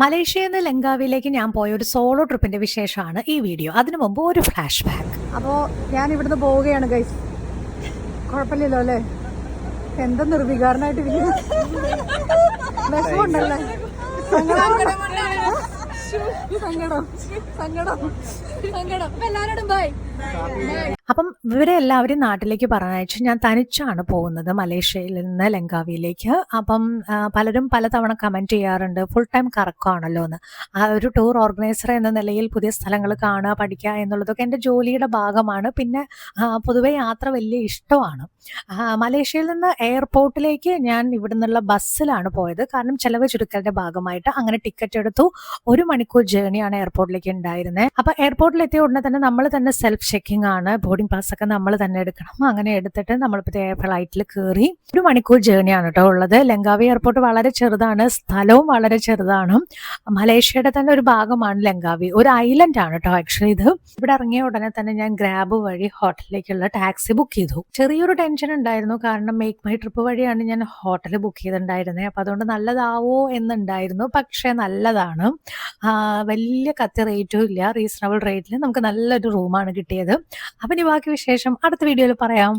മലേഷ്യയിൽ നിന്ന് ലങ്കാവിയിലേക്ക് ഞാൻ പോയ ഒരു സോളോ ട്രിപ്പിന്റെ വിശേഷമാണ് ഈ വീഡിയോ. അതിനു മുമ്പ് ഒരു ഫ്ലാഷ് ബാക്ക്. അപ്പോൾ ഞാൻ ഇവിടുന്ന് പോവുകയാണ് ഗൈസ്. കുഴപ്പമില്ലല്ലോ അല്ലേ? എന്താ നിർവികാരനായിട്ട് വിഷമുണ്ടല്ലേ? സങ്കടം സങ്കടം സങ്കടം. എല്ലാവരോടും ബൈ. അപ്പം ഇവരെ എല്ലാവരും നാട്ടിലേക്ക് പറഞ്ഞയച്ചു. ഞാൻ തനിച്ചാണ് പോകുന്നത് മലേഷ്യയിൽ നിന്ന് ലങ്കാവിയിലേക്ക്. അപ്പം പലരും പലതവണ കമൻറ്റ് ചെയ്യാറുണ്ട്, ഫുൾ ടൈം കറക്കമാണല്ലോ എന്ന്. ആ ഒരു ടൂർ ഓർഗനൈസർ എന്ന നിലയിൽ പുതിയ സ്ഥലങ്ങൾ കാണുക, പഠിക്കുക എന്നുള്ളതൊക്കെ എൻ്റെ ജോലിയുടെ ഭാഗമാണ്. പിന്നെ പൊതുവെ യാത്ര വലിയ ഇഷ്ടമാണ്. മലേഷ്യയിൽ നിന്ന് എയർപോർട്ടിലേക്ക് ഞാൻ ഇവിടെ നിന്നുള്ള ബസ്സിലാണ് പോയത്. കാരണം ചിലവ് ചുരുക്കലിൻ്റെ ഭാഗമായിട്ട് അങ്ങനെ ടിക്കറ്റ് എടുത്തു. 1 മണിക്കൂർ ജേർണിയാണ് എയർപോർട്ടിലേക്ക് ഉണ്ടായിരുന്നത്. അപ്പോൾ എയർപോർട്ടിലെത്തിയ ഉടനെ തന്നെ നമ്മൾ തന്നെ സെൽഫ് ചെക്കിംഗ് ആണ്. ബോർഡിംഗ് പാസ് ഒക്കെ നമ്മൾ തന്നെ എടുക്കണം. അങ്ങനെ എടുത്തിട്ട് നമ്മളിപ്പോൾ ഫ്ലൈറ്റിൽ കയറി. 1 മണിക്കൂർ ജേർണിയാണ് കേട്ടോ ഉള്ളത്. ലങ്കാവി എയർപോർട്ട് വളരെ ചെറുതാണ്, സ്ഥലവും വളരെ ചെറുതാണ്. മലേഷ്യയുടെ തന്നെ ഒരു ഭാഗമാണ് ലങ്കാവി. ഒരു ഐലൻഡ് ആണ് കേട്ടോ ആക്ച്വലി ഇത്. ഇവിടെ ഇറങ്ങിയ ഉടനെ തന്നെ ഞാൻ ഗ്രാബ് വഴി ഹോട്ടലിലേക്കുള്ള ടാക്സി ബുക്ക് ചെയ്തു. ചെറിയൊരു ടെൻഷൻ ഉണ്ടായിരുന്നു, കാരണം മേക്ക് മൈ ട്രിപ്പ് വഴിയാണ് ഞാൻ ഹോട്ടൽ ബുക്ക് ചെയ്തിട്ടുണ്ടായിരുന്നത്. അപ്പം അതുകൊണ്ട് നല്ലതാവോ എന്നുണ്ടായിരുന്നു. പക്ഷേ നല്ലതാണ്. വലിയ കത്തി റേറ്റും ഇല്ല, റീസണബിൾ റേറ്റിൽ നമുക്ക് നല്ലൊരു റൂമാണ് കിട്ടിയത്. അപ്പം ഇനി ബാക്കി വിശേഷം അടുത്ത വീഡിയോയിൽ പറയാം.